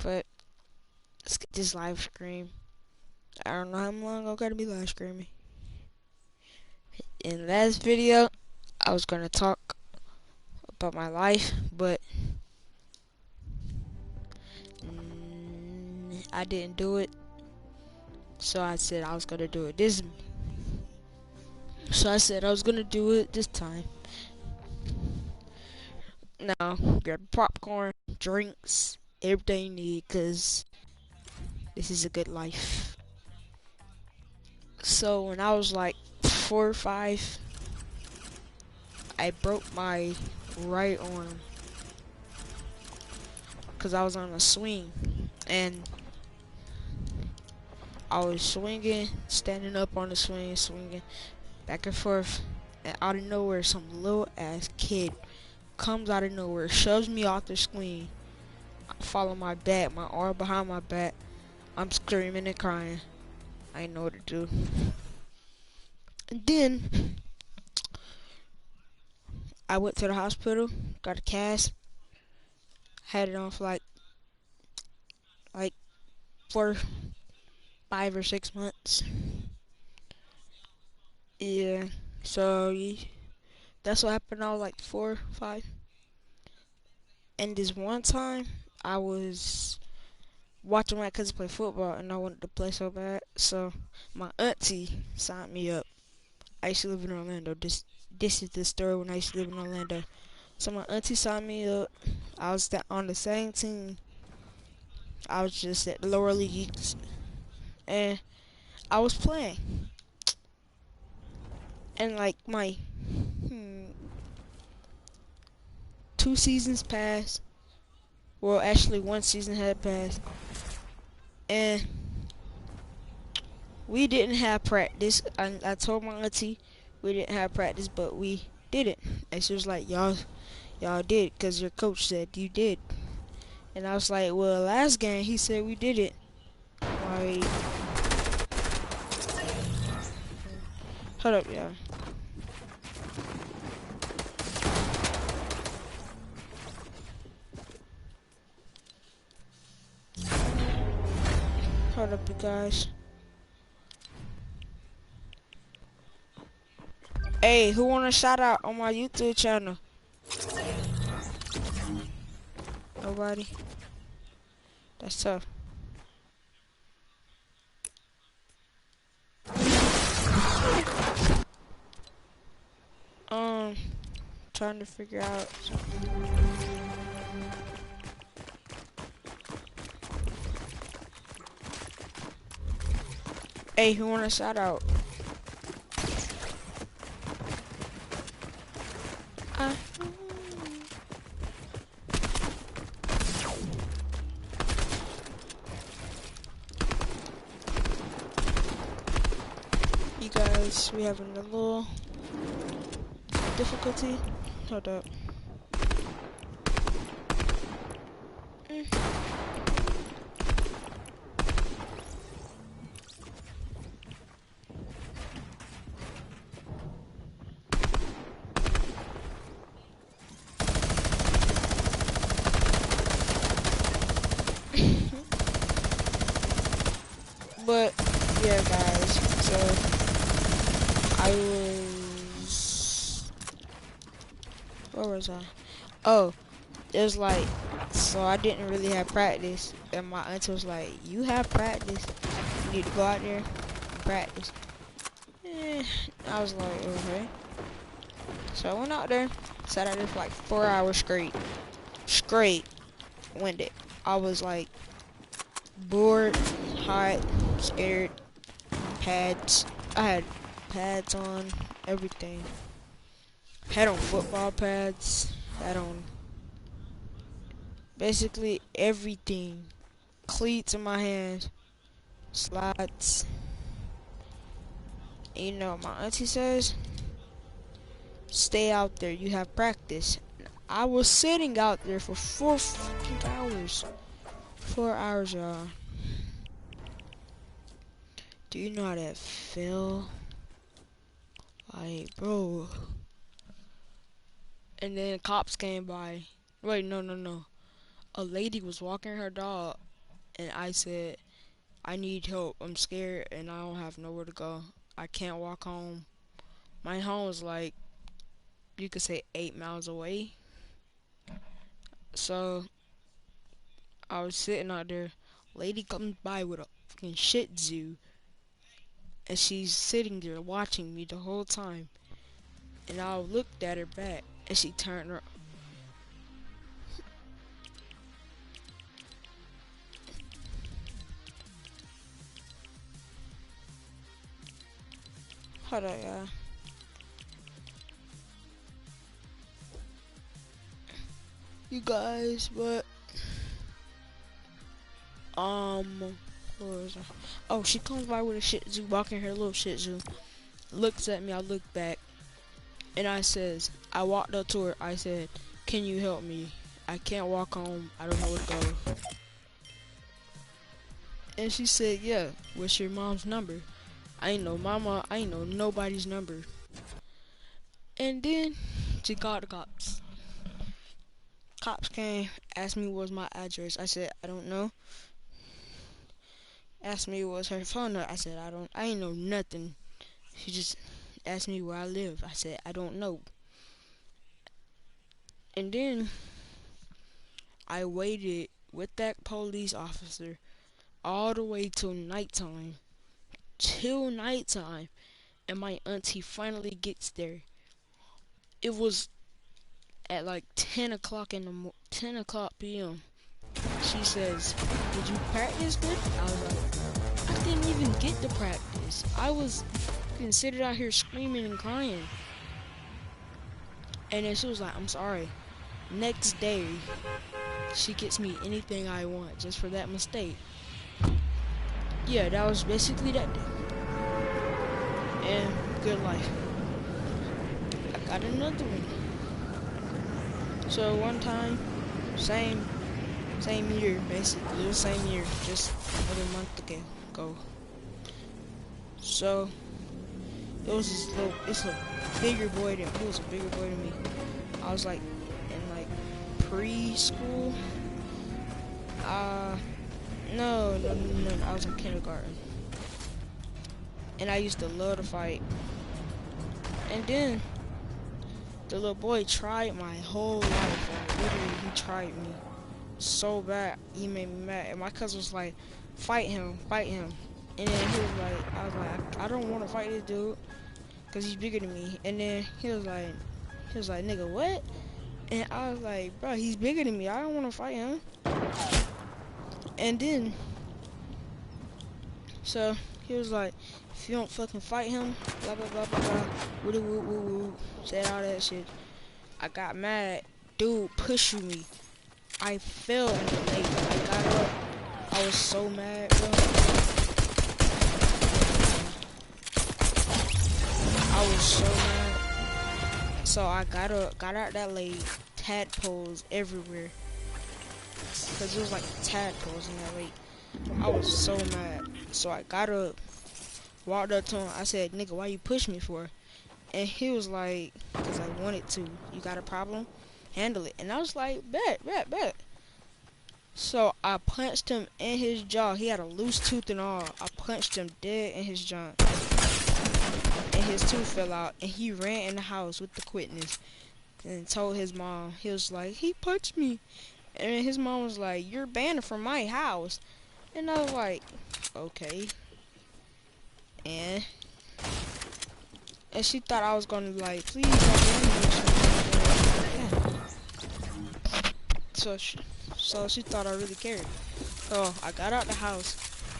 But let's get this live stream. I don't know how long I'm gonna be live streaming. In the last video, I was gonna talk about my life, but I didn't do it. So I said I was gonna do it this. So I said I was gonna do it this time. Now grab popcorn, drinks, everything you need, cause this is a good life. So when I was like 4 or 5, I broke my right arm because I was on a swing and I was swinging, standing up on the swing, swinging back and forth, and out of nowhere, some little ass kid comes out of nowhere, shoves me off the swing. I fall on my back, my arm behind my back. I'm screaming and crying. I didn't know what to do. And then I went to the hospital, got a cast, had it on for like 4, 5 or 6 months. Yeah. So that's what happened. I was like 4, 5. And this one time, I was watching my cousin play football, and I wanted to play so bad. So my auntie signed me up. I used to live in Orlando. This is the story when I used to live in Orlando. So my auntie signed me up. I was on the same team. I was just at the lower leagues, and I was playing. And like my 2 seasons passed. Well, actually, 1 season had passed, and we didn't have practice. I told my auntie we didn't have practice, but we did it. And she was like, y'all did, cause your coach said you did. And I was like, well, last game he said we did it. Like, hold up, y'all. Hold up, you guys. Hey, who want a shout out on my YouTube channel? Nobody? That's tough. Trying to figure out something. Hey, who want a shout out? Uh, you guys, we having a little difficulty. Hold up. But yeah, guys. So I was, where was I? Oh, it was like, so I didn't really have practice, and my auntie was like, "You have practice. You need to go out there and practice." I was like, okay. So I went out there, sat out there for like 4 hours straight, winded. I was like bored, hot, scared. Pads. I had pads on, everything. Had on football pads. Had on basically everything. Cleats in my hands, slides. You know, my auntie says, stay out there. You have practice. I was sitting out there for 4 fucking hours. 4 hours, y'all. Do you know how that feel? Like, bro. And then cops came by. Wait, no. A lady was walking her dog. and I said, I need help. I'm scared and I don't have nowhere to go. I can't walk home. My home was like, you could say 8 miles away. So I was sitting out there. Lady comes by with a fucking Shih Tzu, and she's sitting there watching me the whole time. And I looked at her back, and she turned her. Hold on, yeah. You guys, but what was I? Oh, she comes by with a Shih Tzu, walking her little Shih Tzu. Looks at me. I look back, and I walked up to her. I said, "Can you help me? I can't walk home. I don't know where to go." And she said, "Yeah, what's your mom's number?" I ain't know mama. I ain't know nobody's number. And then she called the cops. Cops came, asked me what was my address. I said, I don't know. Asked me what was her phone number. I said, I ain't know nothing. She just asked me where I live. I said, I don't know. And then I waited with that police officer all the way till nighttime. Till nighttime. And my auntie finally gets there. It was at like 10 o'clock 10 o'clock p.m. She says, did you practice good? I was like, I didn't even get to practice. I was considered out here screaming and crying. And then she was like, I'm sorry. Next day, she gets me anything I want just for that mistake. Yeah, that was basically that day. And good life. I got another one. So one time, same year, basically. It was the same year, just another month ago. So it's a bigger boy than he was a bigger boy than me. I was like in like preschool. Uh, no, I was in kindergarten, and I used to love to fight. And then the little boy tried my whole life. Like, literally, he tried me so bad. He made me mad, and my cousin was like, fight him, fight him." And then I was like, I don't want to fight this dude, cause he's bigger than me. And then he was like, nigga, what? And I was like, bro, he's bigger than me. I don't want to fight him. And then, so he was like, if you don't fucking fight him, blah blah blah blah blah, woo woo woo woo, said all that shit. I got mad. Dude pushing me. I fell in the lake. I got up. I was so mad, bro. I was so mad. So I got out that lake. Tadpoles everywhere. Cause it was like tadpoles in that lake. I was so mad. So I got up, walked up to him. I said, "Nigga, why you push me for?" And he was like, "Cause I wanted to. You got a problem? Handle it." And I was like, "Bet, bet, bet." So I punched him in his jaw. He had a loose tooth and all. I punched him dead in his jaw. And his tooth fell out. And he ran in the house with the quickness and told his mom. He was like, he punched me. And his mom was like, you're banned from my house. And I was like, okay. And she thought I was gonna be like, please don't ban me or something. Yeah. So she thought I really cared. So I got out the house,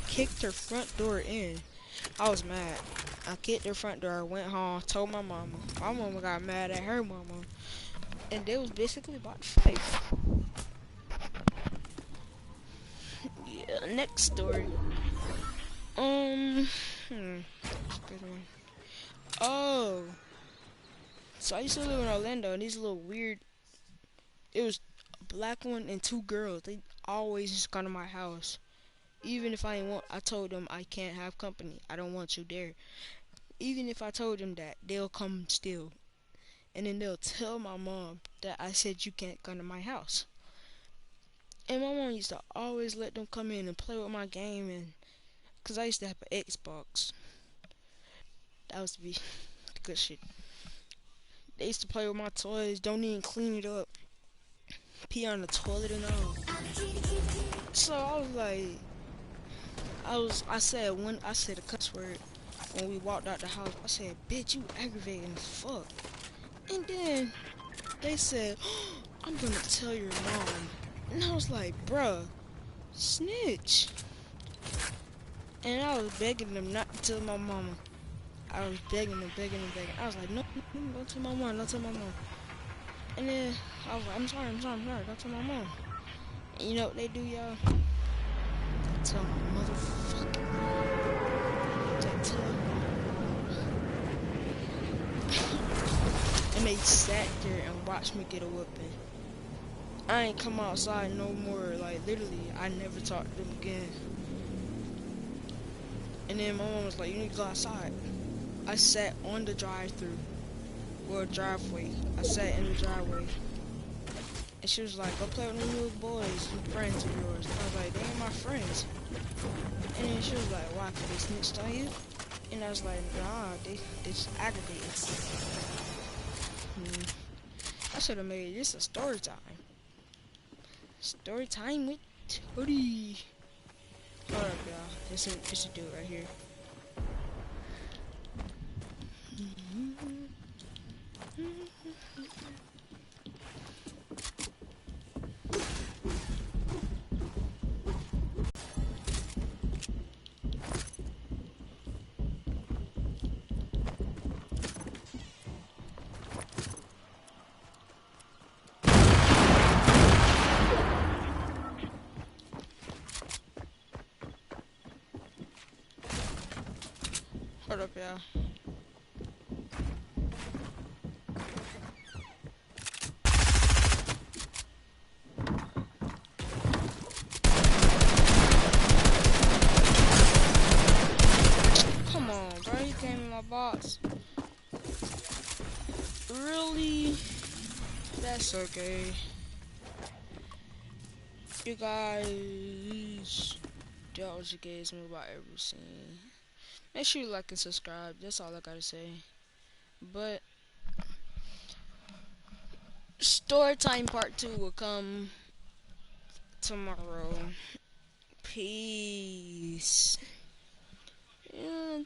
kicked her front door in. I was mad. I kicked her front door, went home, told my mama. My mama got mad at her mama. And they was basically about to fight. Yeah, next story. Um, hmm. Oh, so I used to live in Orlando, and these little weird. It was a black one and two girls. They always just come to my house. Even if I ain't want, I told them I can't have company. I don't want you there. Even if I told them that, they'll come still. And then they'll tell my mom that I said you can't come to my house. And my mom used to always let them come in and play with my game, and cause I used to have an Xbox. That was to be good shit. They used to play with my toys. Don't even clean it up. Pee on the toilet and all. So I was like, I said a cuss word when we walked out the house. I said, "Bitch, you aggravating as fuck." And then they said, "I'm gonna tell your mom." And I was like, "Bruh, snitch." And I was begging them not to tell my mama. I was begging them, begging them, begging. I was like, "No, no, no, don't tell my mom, don't tell my mom." And then I was like, I'm sorry, don't tell my mom." And you know what they do, y'all? Tell my motherfucker. They tell. And they sat there and watched me get a whooping. I ain't come outside no more. Like, literally, I never talked to them again. And then my mom was like, "You need to go outside." I sat on the drive-through, or driveway. I sat in the driveway. And she was like, "Go play with them little boys, some friends of yours." And I was like, "They ain't my friends." And then she was like, "Why, could they snitched on you?" And I was like, "Nah, they just aggravated." I should have made this a story time. Story time with Tony. Hold up, y'all. This is do it right here. Hold up, y'all. Come on, bro. You came in my box. Really? That's okay. You guys, that was the gayest move I ever seen. Make sure you like and subscribe. That's all I gotta say. But story time part 2 will come tomorrow. Peace. Yeah,